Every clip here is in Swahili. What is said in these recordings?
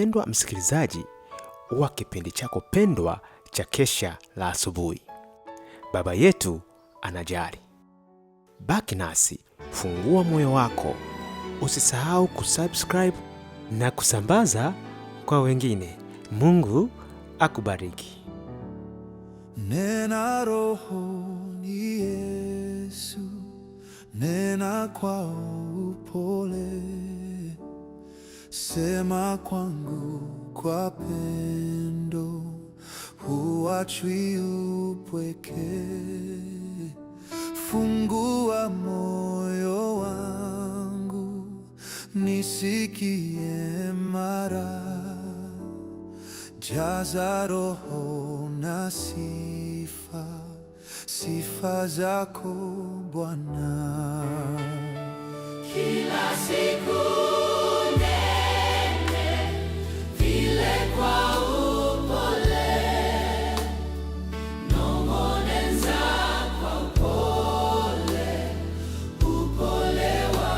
mpendwa msikilizaji wa kipindi chako pendwa cha Kesha la Asubuhi. Baba yetu anajali. Baki nasi, fungua moyo wako. Usisahau kusubscribe na kusambaza kwa wengine. Mungu akubariki. Nena Roho ni Yesu, nena kwa upole, sema kwangu kwa pendo, huachwi upweke. Fungua moyo wangu, nisikie mara, jaza Roho na sifa, sifa zako Bwana. Kila siku nene vile kwa upole, nong'oneza kwa upole, upole wa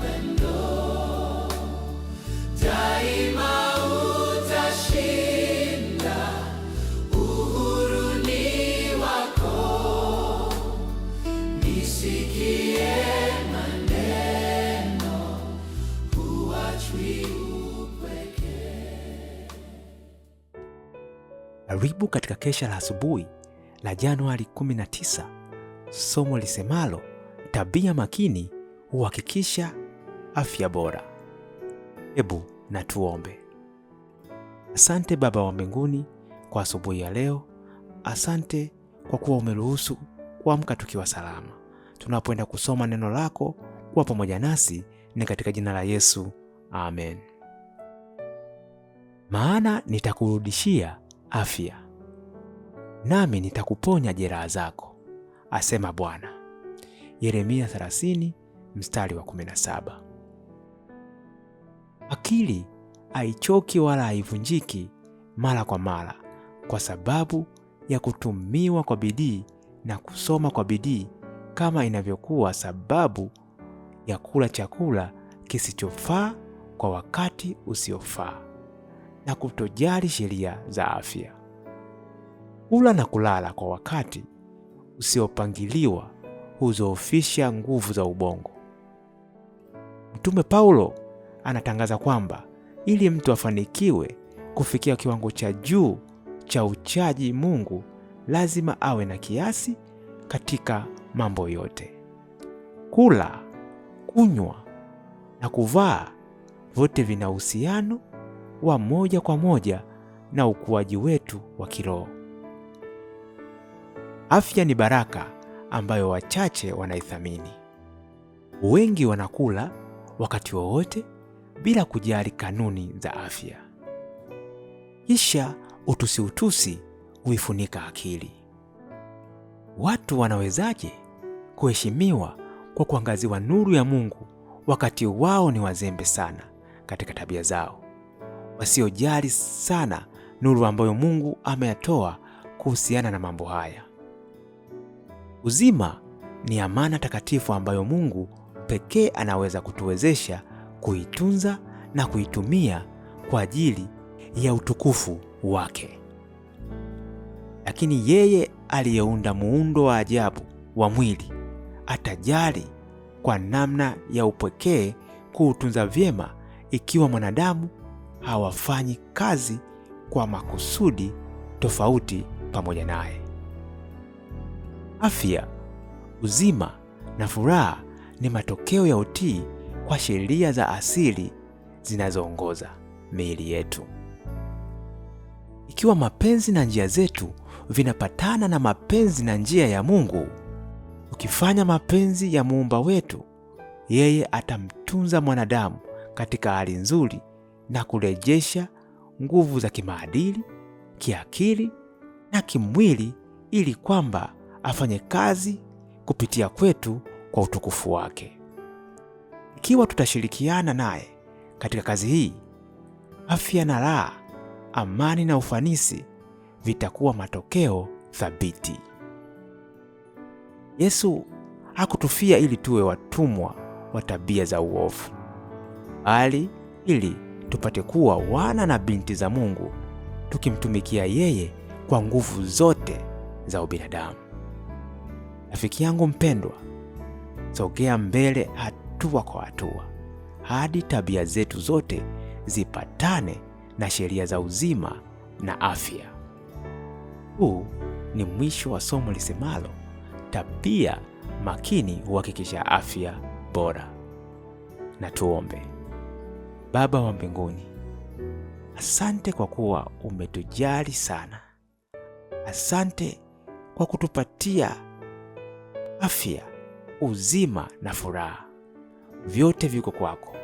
pendo. Daima utashinda, uhuru ni wako. Nisikie maneno, huachwi upweke. Karibu katika Kesha la Asubuhi la Januari 19. Somo lisemalo tabia makini huhakikisha afya bora. Hebu na tuombe. Asante Baba wa mbinguni kwa asubuhi ya leo. Asante kwa kuwa umeruhusu kuamka tukiwa salama. Tunapoenda kusoma neno lako, kuwa pamoja nasi, ni katika jina la Yesu. Amen. Maana nitakurudishia afya, nami nitakuponya jeraha zako, asema Bwana. Yeremia 30 mstari wa 17. Akili haichoki wala haivunjiki mara kwa mara, kwa sababu ya kutumiwa kwa bidii na kusoma kwa bidii, kama inavyokuwa sababu ya kula chakula kisichofaa kwa wakati usiofaa na kutojali sheria za afya. Kula na kulala kwa wakati usiopangiliwa huzoofisha nguvu za ubongo. Mtume Paulo anatangaza kwamba ili mtu afanikiwe kufikia kiwango cha juu cha uchaji Mungu, lazima awe na kiasi katika mambo yote. Kula, kunywa na kuvaa vote vina uhusiano wa moja kwa moja na ukuaji wetu wa kiroho. Afya ni baraka ambayo wachache wanaithamini. Wengi wanakula wakati wowote bila kujali kanuni za afya. Kisha utusi huifunika akili. Watu wanawezaje kuheshimiwa kwa kuangaziwa nuru ya Mungu wakati wao ni wazembe sana katika tabia zao, wasiojali sana nuru ambayo Mungu ameyatoa kuhusiana na mambo haya? Uzima ni amana takatifu ambayo Mungu pekee anaweza kutuwezesha kuitunza na kuitumia kwa ajili ya utukufu wake. Lakini yeye aliyeunda muundo wa ajabu wa mwili atajali kwa namna ya upekee kuutunza vyema ikiwa mwanadamu hawafanyi kazi kwa makusudi tofauti pamoja naye. Afya, uzima na furaha ni matokeo ya utii kwa sheria za asili zinazoongoza miili yetu. Ikiwa mapenzi na njia zetu vinapatana na mapenzi na njia ya Mungu, ukifanya mapenzi ya Muumba wetu, yeye atamtunza mwanadamu katika hali nzuri na kurejesha nguvu za kimaadili, kiakili na kimwili, ili kwamba afanye kazi kupitia kwetu kwa utukufu wake. Ikiwa tutashirikiana naye katika kazi hii, afya na raha, amani na ufanisi vitakuwa matokeo thabiti. Yesu hakutufia ili tuwe watumwa wa tabia za uovu, bali ili tupate kuwa wana na binti za Mungu, tukimtumikia yeye kwa nguvu zote za ubinadamu. Rafiki yangu mpendwa, sogea mbele hatua kwa hatua hadi tabia zetu zote zipatane na sheria za uzima na afya. Huu ni mwisho wa somo lisemalo tabia makini huhakikisha afya bora. Na tuombe. Baba wa mbinguni, asante kwa kuwa umetujali sana. Asante kwa kutupatia afya, uzima na furaha. Vyote viko kwako.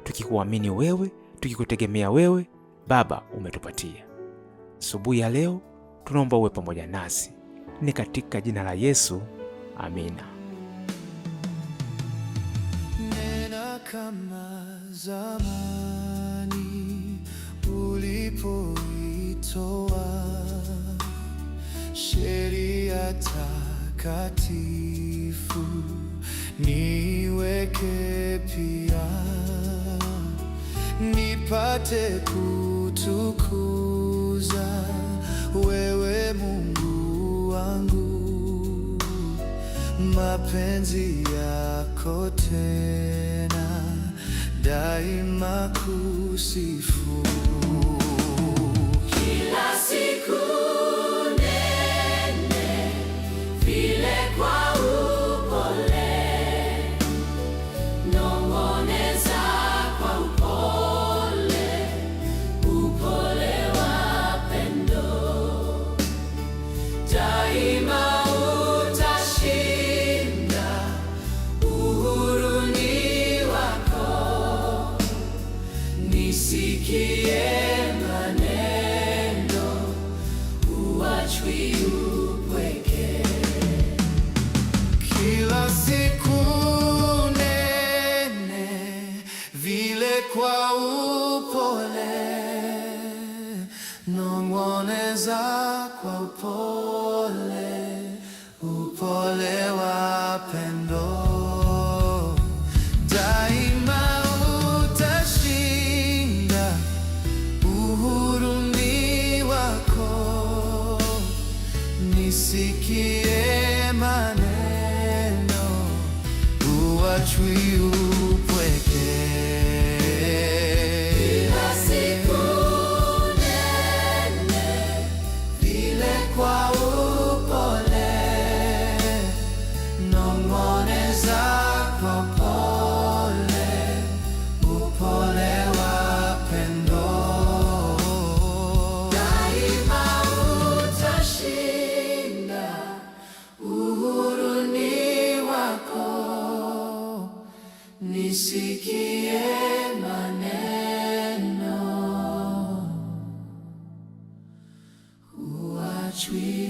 Tukikuamini wewe, tukikutegemea wewe, Baba umetupatia. Asubuhi ya leo tunaomba uwe pamoja nasi. Ni katika jina la Yesu. Amina. Nena kama zamani ulipoitoa sheria takatifu, niweke pia nipate kutukuza wewe Mungu wangu, mapenzi yako tena daima kusifu. Kila siku nene vile kwa upole, nong'oneza kwa upole, upole wa pendo. Daima utashinda, uhuru ni wako. Nisikie maneno, huachwi upweke. Kila siku nene vile kwa upole, nong'oneza kwa upole, upole wa pendo. Daima utashinda, uhuru ni wako. Nisikie maneno, huachwi upweke. Kila siku nene vile kwa upole, Nong'oneza kwa upole, upole wa pendo. daima utashinda, uhuru ni wako. Nisikie maneno, huachwi